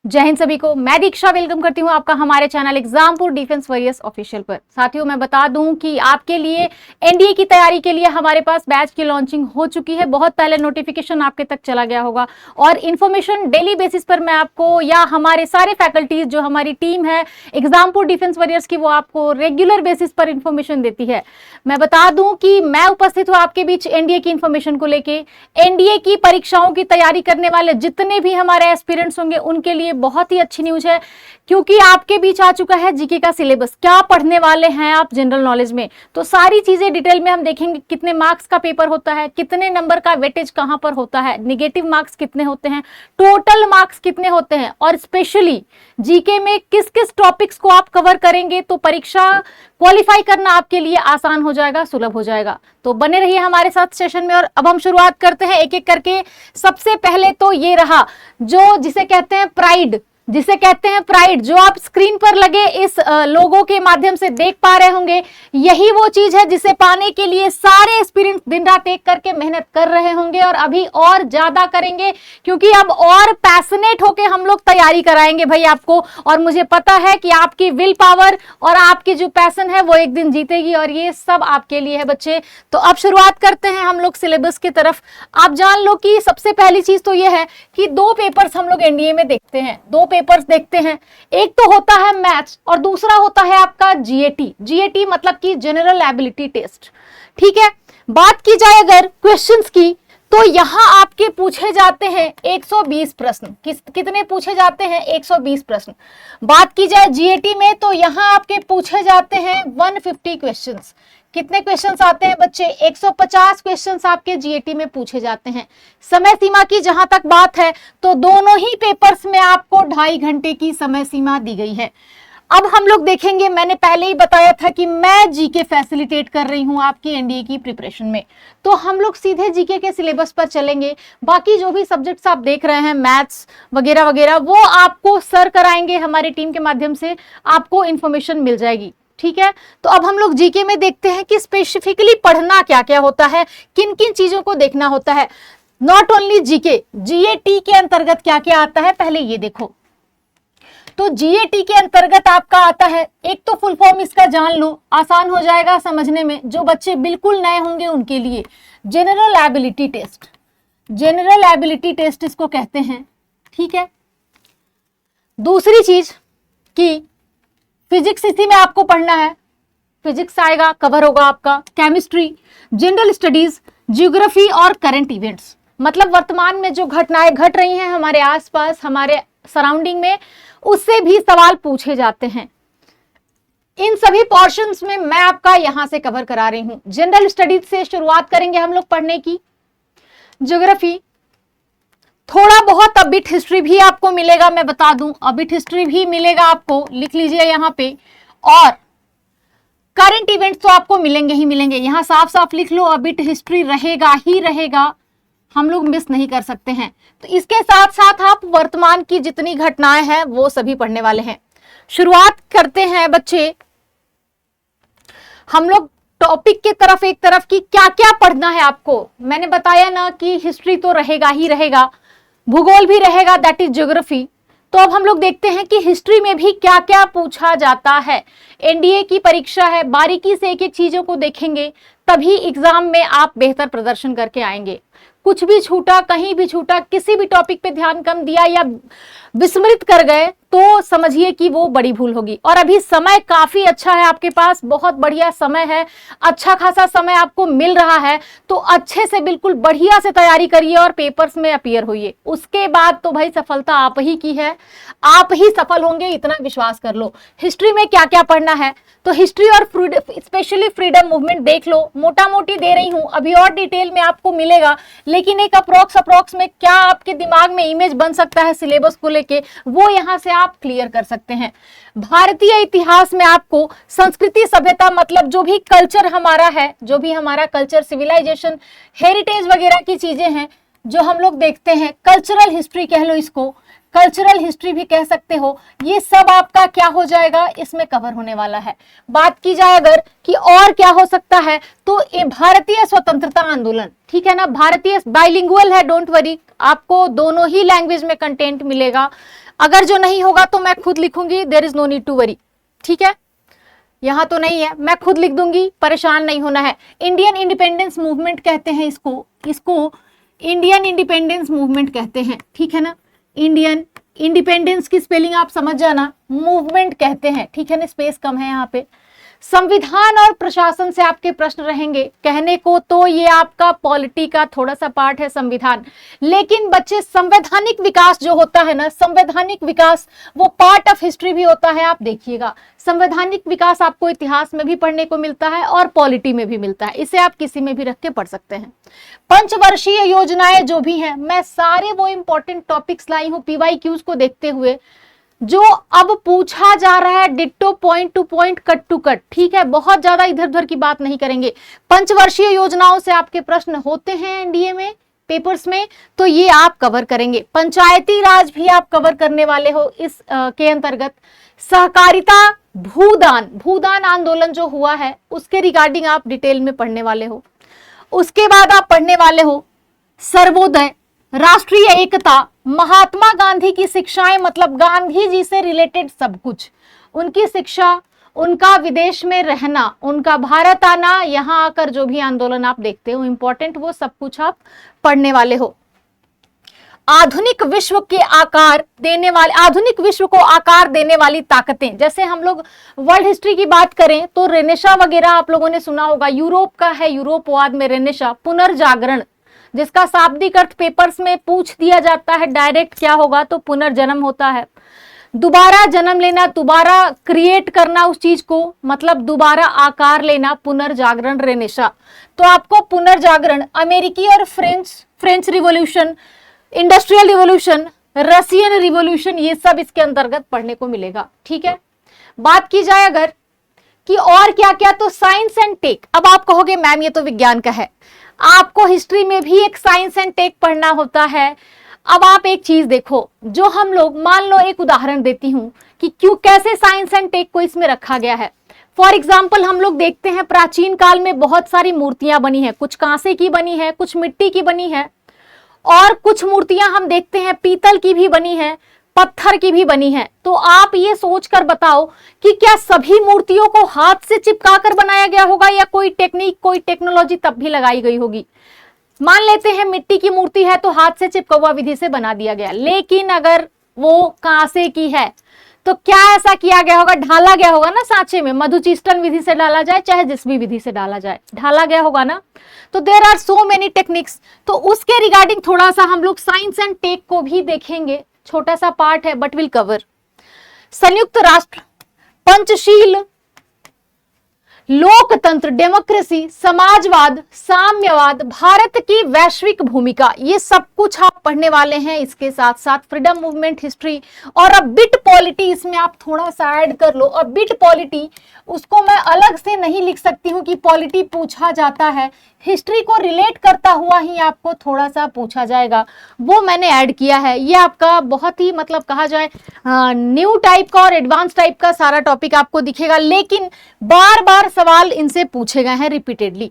जय हिंद सभी को। मैं दीक्षा वेलकम करती हूं आपका हमारे channel Exampur defence warriors official पर। साथियों, मैं बता दूं कि आपके लिए एनडीए की तैयारी के लिए हमारे पास बैच की लॉन्चिंग हो चुकी है। बहुत पहले नोटिफिकेशन आपके तक चला गया होगा और इन्फॉर्मेशन डेली बेसिस पर मैं आपको या हमारे सारे फैकल्टीज जो हमारी टीम है एग्जामपुर डिफेंस वॉरियर्स की, वो आपको रेगुलर बेसिस पर इंफॉर्मेशन देती है। मैं बता दूं कि मैं उपस्थित हूं आपके बीच एनडीए की इंफॉर्मेशन को लेके। एनडीए की परीक्षाओं की तैयारी करने वाले जितने भी हमारे एस्पिरेंट्स होंगे उनके लिए बहुत ही अच्छी न्यूज है, क्योंकि आपके बीच आ चुका है जीके का सिलेबस। क्या पढ़ने वाले हैं आप जनरल नॉलेज में, तो सारी चीजें डिटेल में हम देखेंगे। कितने मार्क्स का पेपर होता है, कितने नंबर का वेटेज कहां पर होता है, नेगेटिव मार्क्स कितने होते हैं, टोटल मार्क्स कितने होते हैं, और स्पेशली जीके में किस किस टॉपिक्स को आप कवर करेंगे तो परीक्षा क्वालिफाई करना आपके लिए आसान हो जाएगा, सुलभ हो जाएगा। तो बने रहिए हमारे साथ सेशन में। और अब हम शुरुआत करते हैं एक एक करके। सबसे पहले तो ये रहा जो जिसे कहते हैं प्राइड, जो आप स्क्रीन पर लगे इस लोगो के माध्यम से देख पा रहे होंगे। यही वो चीज है जिसे पाने के लिए सारे एस्पिरेंट्स दिन रात एक करके मेहनत कर रहे होंगे और अभी और ज्यादा करेंगे, क्योंकि अब और पैशनेट होके हम लोग तैयारी कराएंगे भाई आपको। और मुझे पता है कि आपकी विल पावर और आपकी जो पैशन है वो एक दिन जीतेगी, और ये सब आपके लिए है बच्चे। तो अब शुरुआत करते हैं हम लोग सिलेबस की तरफ। आप जान लो कि सबसे पहली चीज तो ये है कि दो पेपर्स हम लोग एनडीए में देखते हैं, दो पेपर्स देखते हैं। एक तो होता है मैथ्स और दूसरा होता है आपका जीएटी मतलब कि जनरल एबिलिटी टेस्ट। ठीक है, बात की जाए अगर क्वेश्चंस की, तो यहां आपके पूछे जाते हैं 120 प्रश्न। कितने पूछे जाते हैं? 120 प्रश्न। बात की जाए जीएटी में तो यहां आपके पूछे जाते हैं 150 क्वेश्चंस। कितने क्वेश्चंस आते हैं बच्चे? 150 क्वेश्चंस आपके जीएटी में पूछे जाते हैं। समय सीमा की जहां तक बात है तो दोनों ही पेपर्स में आपको 2.5 घंटे की समय सीमा दी गई है। अब हम लोग देखेंगे, मैंने पहले ही बताया था कि मैं जीके फैसिलिटेट कर रही हूं आपकी एनडीए की प्रिपरेशन में, तो हम लोग सीधे जीके के सिलेबस पर चलेंगे। बाकी जो भी सब्जेक्ट्स आप देख रहे हैं, मैथ्स वगैरह वगैरह, वो आपको सर कराएंगे हमारी टीम के माध्यम से, आपको इंफॉर्मेशन मिल जाएगी। ठीक है, तो अब हम लोग जीके में देखते हैं कि स्पेसिफिकली पढ़ना क्या क्या होता है, किन किन चीजों को देखना होता है। नॉट ओनली जीके, जीएटी के अंतर्गत क्या क्या आता है पहले ये देखो। तो जीएटी के अंतर्गत आपका आता है, एक तो फुल फॉर्म इसका जान लो, आसान हो जाएगा समझने में। जो बच्चे बिल्कुल नए होंगे उनके लिए general ability test, general ability test इसको कहते हैं। ठीक है, दूसरी चीज कि फिजिक्स इसी में आपको पढ़ना है, फिजिक्स आएगा, कवर होगा आपका। केमिस्ट्री, जनरल स्टडीज, ज्योग्राफी और करंट इवेंट्स, मतलब वर्तमान में जो घटनाएं घट रही हैं हमारे आसपास, हमारे सराउंडिंग में, उससे भी सवाल पूछे जाते हैं। इन सभी पोर्शंस में मैं आपका यहां से कवर करा रही हूं। जनरल स्टडीज से शुरुआत करेंगे हम लोग पढ़ने की। ज्योग्राफी, थोड़ा बहुत अबिट हिस्ट्री भी आपको मिलेगा, मैं बता दूं अबिट हिस्ट्री भी मिलेगा आपको, लिख लीजिए यहां पे। और करंट इवेंट्स तो आपको मिलेंगे ही मिलेंगे, यहां साफ साफ लिख लो, अबिट हिस्ट्री रहेगा ही रहेगा, हम लोग मिस नहीं कर सकते हैं। तो इसके साथ साथ आप वर्तमान की जितनी घटनाएं हैं वो सभी पढ़ने वाले हैं। शुरुआत करते हैं बच्चे हम लोग टॉपिक के तरफ, एक तरफ की क्या क्या पढ़ना है आपको। मैंने बताया ना कि हिस्ट्री तो रहेगा ही रहेगा, भूगोल भी रहेगा, दैट इज ज्योग्राफी। तो अब हम लोग देखते हैं कि हिस्ट्री में भी क्या क्या पूछा जाता है। एनडीए की परीक्षा है, बारीकी से एक एक चीजों को देखेंगे, तभी एग्जाम में आप बेहतर प्रदर्शन करके आएंगे। कुछ भी छूटा, कहीं भी छूटा, किसी भी टॉपिक पे ध्यान कम दिया या विस्मृत कर गए तो समझिए कि वो बड़ी भूल होगी। और अभी समय काफी अच्छा है आपके पास, बहुत बढ़िया समय है, अच्छा खासा समय आपको मिल रहा है। तो अच्छे से बिल्कुल बढ़िया से तैयारी करिए और पेपर्स में अपीयर होइए। उसके बाद तो भाई सफलता आप ही की है, आप ही सफल होंगे, इतना विश्वास कर लो। हिस्ट्री में क्या क्या पढ़ना है, तो हिस्ट्री और स्पेशली फ्रीडम मूवमेंट देख लो, मोटा मोटी दे रही हूं, अभी और डिटेल में आपको मिलेगा, लेकिन एक अप्रोक्स में क्या आपके दिमाग में इमेज बन सकता है सिलेबस को लेके, वो यहां से आप क्लियर कर सकते हैं। भारतीय इतिहास में आपको संस्कृति सभ्यता, मतलब जो भी कल्चर हमारा है, जो भी हमारा कल्चर, सिविलाइजेशन, हेरिटेज वगैरह की चीजें हैं जो हम लोग देखते हैं, कल्चरल हिस्ट्री कह लो इसको, कल्चरल हिस्ट्री भी कह सकते हो, ये सब आपका क्या हो जाएगा, इसमें कवर होने वाला है। बात की जाए अगर कि और क्या हो सकता है, तो ये भारतीय स्वतंत्रता आंदोलन, ठीक है ना, भारतीय बाइलिंगुअल है, डोंट वरी, आपको दोनों ही लैंग्वेज में कंटेंट मिलेगा। अगर जो नहीं होगा तो मैं खुद लिखूंगी, there is no need to worry, ठीक है, यहां तो नहीं है, मैं खुद लिख दूंगी, परेशान नहीं होना है। इंडियन इंडिपेंडेंस मूवमेंट कहते हैं इसको इंडियन इंडिपेंडेंस मूवमेंट कहते हैं, ठीक है ना। इंडियन इंडिपेंडेंस की स्पेलिंग आप समझ जाना, मूवमेंट कहते हैं, ठीक है ना, स्पेस कम है यहाँ पे। संविधान और प्रशासन से आपके प्रश्न रहेंगे, कहने को तो ये आपका पॉलिटी का थोड़ा सा पार्ट है संविधान, लेकिन बच्चे संवैधानिक विकास जो होता है ना, संवैधानिक विकास वो पार्ट ऑफ हिस्ट्री भी होता है। आप देखिएगा संवैधानिक विकास आपको इतिहास में भी पढ़ने को मिलता है और पॉलिटी में भी मिलता है, इसे आप किसी में भी रख के पढ़ सकते हैं। पंचवर्षीय योजनाएं जो भी हैं, मैं सारे वो इंपॉर्टेंट टॉपिक्स लाई हूं PYQs को देखते हुए, जो अब पूछा जा रहा है ditto, point to point, cut to cut, ठीक है, बहुत ज्यादा इधर उधर की बात नहीं करेंगे। पंचवर्षीय योजनाओं से आपके प्रश्न होते हैं एनडीए में पेपर्स में, तो ये आप कवर करेंगे। पंचायती राज भी आप कवर करने वाले हो इस के अंतर्गत। सहकारिता, भूदान आंदोलन जो हुआ है उसके रिगार्डिंग आप डिटेल में पढ़ने वाले हो। उसके बाद आप पढ़ने वाले हो सर्वोदय, राष्ट्रीय एकता, महात्मा गांधी की शिक्षाएं, मतलब गांधी जी से रिलेटेड सब कुछ, उनकी शिक्षा, उनका विदेश में रहना, उनका भारत आना, यहां आकर जो भी आंदोलन आप देखते हो इंपॉर्टेंट, वो सब कुछ आप पढ़ने वाले हो। आधुनिक विश्व को आकार देने वाली ताकतें, जैसे हम लोग वर्ल्ड हिस्ट्री की बात करें तो रेनेशा वगैरह आप लोगों ने सुना होगा, यूरोप का है, यूरोपवाद में रेनेशा, पुनर्जागरण, जिसका शाब्दिक अर्थ पेपर्स में पूछ दिया जाता है डायरेक्ट, क्या होगा, तो पुनर्जन्म होता है। दोबारा जन्म लेना, दोबारा क्रिएट करना उस चीज को, मतलब दोबारा आकार लेना, पुनर्जागरण, रेनेशा। तो आपको पुनर्जागरण, अमेरिकी और French revolution, industrial revolution, Russian revolution, ये सब इसके अंतर्गत पढ़ने को मिलेगा, ठीक है। बात की जाए अगर कि और क्या क्या, तो साइंस एंड टेक। अब आप कहोगे मैम ये तो विज्ञान का है, आपको हिस्ट्री में भी एक साइंस एंड टेक पढ़ना होता है। अब आप एक चीज देखो, जो हम लोग, मान लो एक उदाहरण देती हूं कि क्यों, कैसे साइंस एंड टेक को इसमें रखा गया है। फॉर एग्जाम्पल हम लोग देखते हैं प्राचीन काल में बहुत सारी मूर्तियां बनी है, कुछ कांसे की बनी है, कुछ मिट्टी की बनी है, और कुछ मूर्तियां हम देखते हैं पीतल की भी बनी है, पत्थर की भी बनी है। तो आप ये सोचकर बताओ कि क्या सभी मूर्तियों को हाथ से चिपका कर बनाया गया होगा, या कोई टेक्निक, कोई टेक्नोलॉजी तब भी लगाई गई होगी। मान लेते हैं मिट्टी की मूर्ति है तो हाथ से चिपका हुआ विधि से बना दिया गया, लेकिन अगर वो कांसे की है तो क्या ऐसा किया गया होगा, ढाला गया होगा ना सांचे में, मधुचिष्टन विधि से डाला जाए चाहे जिस भी विधि से डाला जाए, ढाला गया होगा ना। तो there are so many techniques, तो उसके रिगार्डिंग थोड़ा सा हम लोग साइंस एंड टेक को भी देखेंगे, छोटा सा पार्ट है बट विल कवर। संयुक्त राष्ट्र, पंचशील, लोकतंत्र, डेमोक्रेसी, समाजवाद, साम्यवाद, भारत की वैश्विक भूमिका, ये सब कुछ आप पढ़ने वाले हैं। इसके साथ साथ फ्रीडम मूवमेंट हिस्ट्री और अब बिट पॉलिटी इसमें आप थोड़ा सा ऐड कर लो। अब बिट पॉलिटी, उसको मैं अलग से नहीं लिख सकती हूँ कि पॉलिटी पूछा जाता है, हिस्ट्री को रिलेट करता हुआ ही आपको थोड़ा सा पूछा जाएगा, वो मैंने ऐड किया है। ये आपका बहुत ही, मतलब कहा जाए न्यू टाइप का और एडवांस टाइप का सारा टॉपिक आपको दिखेगा, लेकिन बार बार सवाल इनसे पूछे गए हैं रिपीटेडली।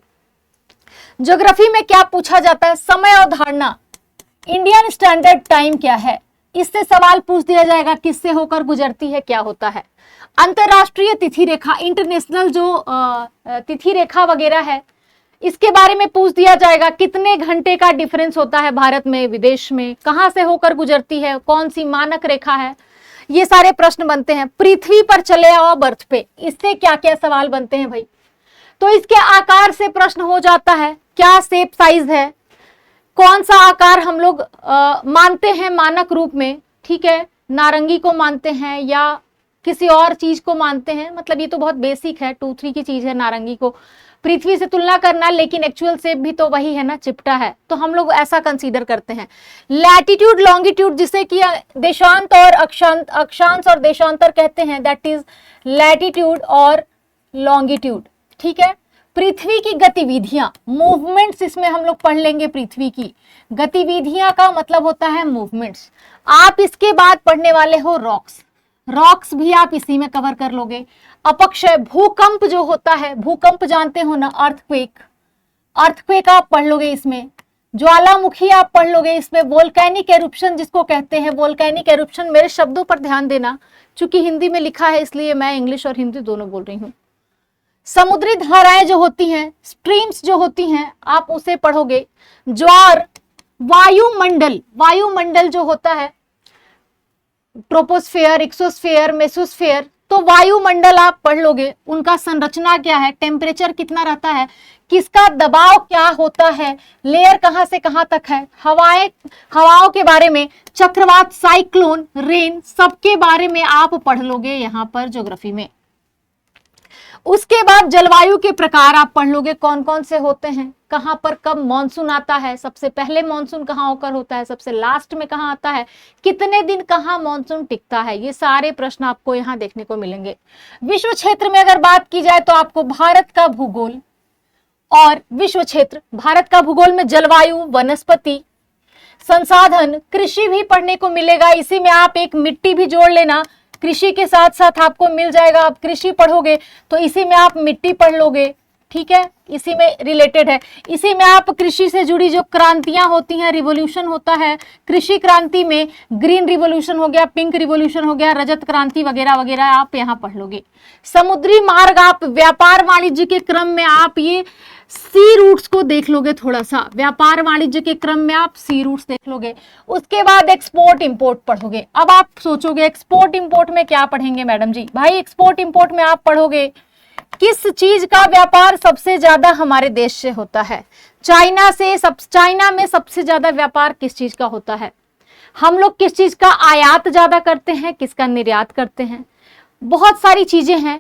ज्योग्राफी में क्या पूछा जाता है, समय अवधारणा, इंडियन स्टैंडर्ड टाइम क्या है, इससे सवाल पूछ दिया जाएगा, किससे होकर गुजरती है, क्या होता है। अंतरराष्ट्रीय तिथि रेखा, इंटरनेशनल जो तिथि रेखा वगैरह है, इसके बारे में पूछ दिया जाएगा, कितने घंटे का डिफरेंस होता है भारत में विदेश में, कहां से होकर गुजरती है, कौन सी मानक रेखा है, ये सारे प्रश्न बनते हैं। पृथ्वी पर चले आओ बर्थ पे, इससे क्या क्या सवाल बनते हैं भाई, तो इसके आकार से प्रश्न हो जाता है, क्या शेप साइज है, कौन सा आकार हम लोग मानते हैं मानक रूप में, ठीक है, नारंगी को मानते हैं या किसी और चीज को मानते हैं, मतलब ये तो बहुत बेसिक है, 2-3 की चीज है नारंगी को पृथ्वी से तुलना करना, लेकिन एक्चुअल शेप भी तो वही है ना, चिपटा है, तो हम लोग ऐसा कंसीडर करते हैं। लैटिट्यूड, लॉन्गिट्यूड, जिसे कि देशांत और अक्षांश और देशांतर कहते हैं, दैट इज लैटिट्यूड और लॉन्गिट्यूड, ठीक है। पृथ्वी की गतिविधियां, मूवमेंट्स इसमें हम लोग पढ़ लेंगे। पृथ्वी की गतिविधियां का मतलब होता है मूवमेंट्स। आप इसके बाद पढ़ने वाले हो रॉक्स, रॉक्स भी आप इसी में कवर कर लोगे। अपक्षय, भूकंप जो होता है, भूकंप जानते हो ना, अर्थक्वेक, अर्थक्वेक आप पढ़ लोगे इसमें। ज्वालामुखी आप पढ़ लोगे इसमें। वोल्केनिक एरुप्शन जिसको कहते हैं, वोल्केनिक एरुप्शन, मेरे शब्दों पर ध्यान देना, चूंकि हिंदी में लिखा है इसलिए मैं इंग्लिश और हिंदी दोनों बोल रही हूँ। समुद्री धाराएं जो होती हैं, स्ट्रीम्स जो होती हैं, आप उसे पढ़ोगे। ज्वार, वायुमंडल, वायुमंडल जो होता है, ट्रोपोस्फेयर, एक्सोस्फेयर, मेसोस्फेयर, तो वायुमंडल आप पढ़ लोगे। उनका संरचना क्या है, टेम्परेचर कितना रहता है, किसका दबाव क्या होता है, लेयर कहां से कहां तक है, हवाओं के बारे में, चक्रवात, साइक्लोन, रेन, सबके बारे में आप पढ़ लोगे यहां पर ज्योग्राफी में। उसके बाद जलवायु के प्रकार आप पढ़ लोगे, कौन कौन से होते हैं, कहां पर कब मॉनसून आता है, सबसे पहले मॉनसून कहां होकर होता है, सबसे लास्ट में कहां आता है, कितने दिन कहां मॉनसून टिकता है, ये सारे प्रश्न आपको यहां देखने को मिलेंगे। विश्व क्षेत्र में अगर बात की जाए तो आपको भारत का भूगोल और विश्व क्षेत्र, भारत का भूगोल में जलवायु, वनस्पति, संसाधन, कृषि भी पढ़ने को मिलेगा। इसी में आप एक मिट्टी भी जोड़ लेना, कृषि के साथ साथ आपको मिल जाएगा। आप कृषि पढ़ोगे तो इसी में आप मिट्टी पढ़ लोगे, ठीक है, इसी में रिलेटेड है। इसी में आप कृषि से जुड़ी जो क्रांतियां होती हैं, रिवॉल्यूशन होता है, कृषि क्रांति में ग्रीन रिवॉल्यूशन हो गया, पिंक रिवॉल्यूशन हो गया, रजत क्रांति वगैरह वगैरह आप यहाँ पढ़ लोगे। समुद्री मार्ग, आप व्यापार वाणिज्य के क्रम में आप ये सी रूट्स को देख लोगे, थोड़ा सा व्यापार वाणिज्य के क्रम में आप सी रूट्स देख लोगे। उसके बाद एक्सपोर्ट इंपोर्ट पढ़ोगे। अब आप सोचोगे एक्सपोर्ट इंपोर्ट में क्या पढ़ेंगे मैडम जी? भाई एक्सपोर्ट इंपोर्ट में आप पढ़ोगे किस चीज का व्यापार सबसे ज्यादा हमारे देश से होता है, चाइना में सबसे ज्यादा व्यापार किस चीज का होता है, हम लोग किस चीज का आयात ज्यादा करते हैं, किसका निर्यात करते हैं। बहुत सारी चीजें हैं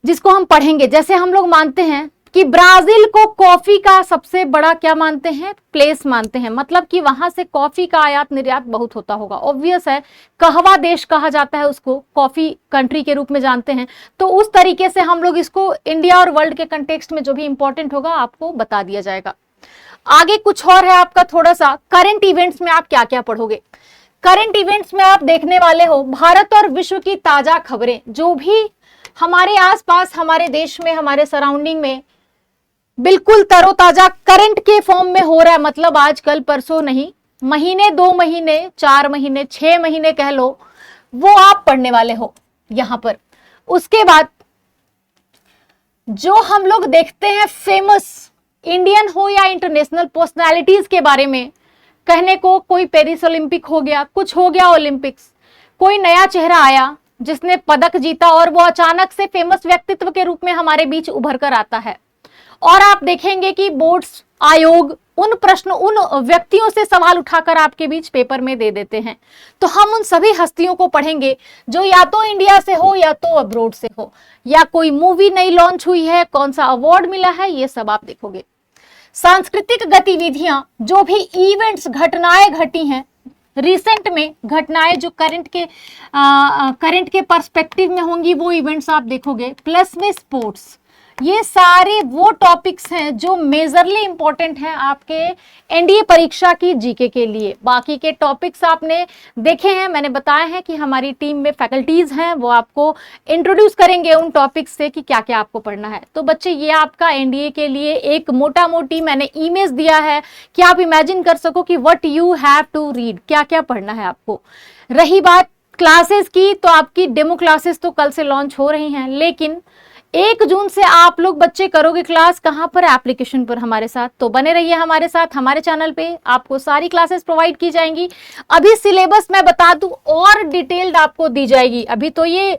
जिसको हम पढ़ेंगे। जैसे हम लोग मानते हैं कि ब्राजील को कॉफी का सबसे बड़ा क्या मानते हैं, प्लेस मानते हैं, मतलब कि वहां से कॉफी का आयात निर्यात बहुत होता होगा। ऑब्वियस है, कहवा देश कहा जाता है उसको, कॉफी कंट्री के रूप में जानते हैं। तो उस तरीके से हम लोग इसको इंडिया और वर्ल्ड के कंटेक्स्ट में जो भी इंपॉर्टेंट होगा आपको बता दिया जाएगा। आगे कुछ और है आपका, थोड़ा सा करंट इवेंट्स में आप क्या क्या पढ़ोगे। करंट इवेंट्स में आप देखने वाले हो भारत और विश्व की ताजा खबरें, जो भी हमारे आसपास, हमारे देश में, हमारे सराउंडिंग में बिल्कुल तरोताजा करंट के फॉर्म में हो रहा है, मतलब आजकल परसों नहीं, महीने, 2 महीने, 4 महीने, 6 महीने कह लो, वो आप पढ़ने वाले हो यहां पर। उसके बाद जो हम लोग देखते हैं फेमस इंडियन हो या इंटरनेशनल पर्सनालिटीज के बारे में कहने को, कोई पेरिस ओलंपिक हो गया, कुछ हो गया ओलंपिक्स, कोई नया चेहरा आया जिसने पदक जीता और वो अचानक से फेमस व्यक्तित्व के रूप में हमारे बीच उभर कर आता है, और आप देखेंगे कि बोर्ड्स, आयोग उन व्यक्तियों से सवाल उठाकर आपके बीच पेपर में दे देते हैं। तो हम उन सभी हस्तियों को पढ़ेंगे जो या तो इंडिया से हो या तो अब्रोड से हो, या कोई मूवी नई लॉन्च हुई है, कौन सा अवार्ड मिला है, ये सब आप देखोगे। सांस्कृतिक गतिविधियां, जो भी इवेंट्स, घटनाएं घटी हैं रिसेंट में, घटनाएं जो करंट के पर्सपेक्टिव में होंगी, वो इवेंट्स आप देखोगे। प्लस में स्पोर्ट्स, ये सारे वो टॉपिक्स हैं जो मेजरली इंपॉर्टेंट हैं आपके एनडीए परीक्षा की जीके के लिए। बाकी के टॉपिक्स आपने देखे हैं, मैंने बताया है कि हमारी टीम में फैकल्टीज हैं, वो आपको इंट्रोड्यूस करेंगे उन टॉपिक्स से कि क्या क्या आपको पढ़ना है। तो बच्चे, ये आपका एनडीए के लिए एक मोटा मोटी मैंने इमेज दिया है कि आप इमेजिन कर सको कि what you have to read, क्या क्या पढ़ना है आपको। रही बात क्लासेस की, तो आपकी डेमो क्लासेस तो कल से लॉन्च हो रही हैं, लेकिन 1 जून से आप लोग बच्चे करोगे क्लास कहां पर, एप्लीकेशन पर हमारे साथ। तो बने रहिए हमारे साथ, हमारे चैनल पे आपको सारी क्लासेस प्रोवाइड की जाएंगी। अभी सिलेबस मैं बता दूं और डिटेल्ड आपको दी जाएगी। अभी तो ये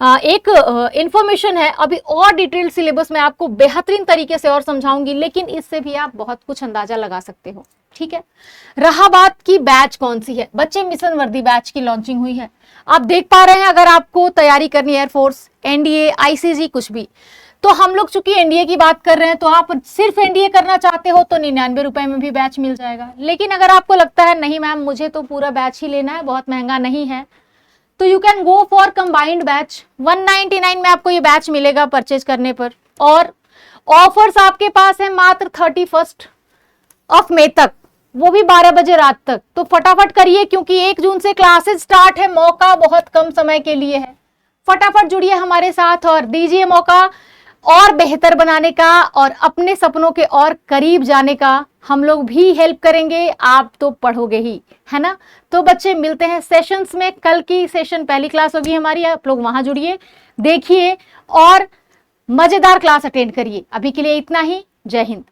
एक इंफॉर्मेशन है, अभी और डिटेल्ड सिलेबस मैं आपको बेहतरीन तरीके से और समझाऊंगी, लेकिन इससे भी आप बहुत कुछ अंदाजा लगा सकते हो, ठीक है। रहा बात की बैच कौन सी है, बच्चे मिशन वर्दी बैच की लॉन्चिंग हुई है, आप देख पा रहे हैं। अगर आपको तैयारी करनी है एयरफोर्स, एनडीए, आईसीजी, कुछ भी, तो हम लोग चूंकि एनडीए की बात कर रहे हैं, तो आप सिर्फ एनडीए करना चाहते हो तो 99 रुपए में भी बैच मिल जाएगा। लेकिन अगर आपको लगता है नहीं मैम मुझे तो पूरा बैच ही लेना है, बहुत महंगा नहीं है, तो you can go for combined batch. 199 में आपको ये बैच मिलेगा परचेज करने पर, और ऑफर्स आपके पास है मात्र 31 मई तक, वो भी 12 बजे रात तक। तो फटाफट करिए क्योंकि 1 जून से क्लासेस स्टार्ट है, मौका बहुत कम समय के लिए है। फटाफट जुड़िए हमारे साथ और दीजिए मौका और बेहतर बनाने का और अपने सपनों के और करीब जाने का। हम लोग भी हेल्प करेंगे, आप तो पढ़ोगे ही, है ना। तो बच्चे मिलते हैं सेशंस में। कल की सेशन पहली क्लास होगी हमारी, आप लोग वहां जुड़िए, देखिए और मजेदार क्लास अटेंड करिए। अभी के लिए इतना ही, जय हिंद।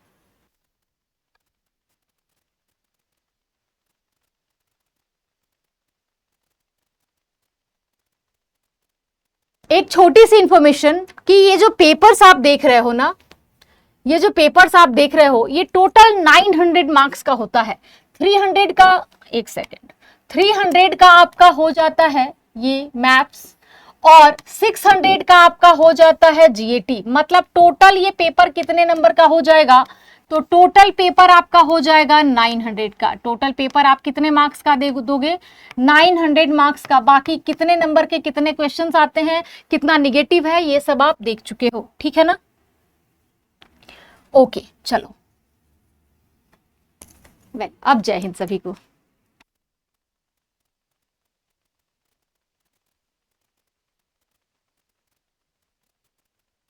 एक छोटी सी इंफॉर्मेशन कि ये जो पेपर्स आप देख रहे हो ना, ये जो पेपर्स आप देख रहे हो, ये टोटल 900 मार्क्स का होता है। 300 का, एक सेकेंड, 300 का आपका हो जाता है ये मैथ्स और 600 का आपका हो जाता है जीएटी। मतलब टोटल ये पेपर कितने नंबर का हो जाएगा, तो टोटल पेपर आपका हो जाएगा 900 का। टोटल पेपर आप कितने मार्क्स का दोगे, 900 मार्क्स का। बाकी कितने नंबर के कितने क्वेश्चंस आते हैं, कितना निगेटिव है, ये सब आप देख चुके हो, ठीक है ना। ओके चलो, अब जय हिंद सभी को।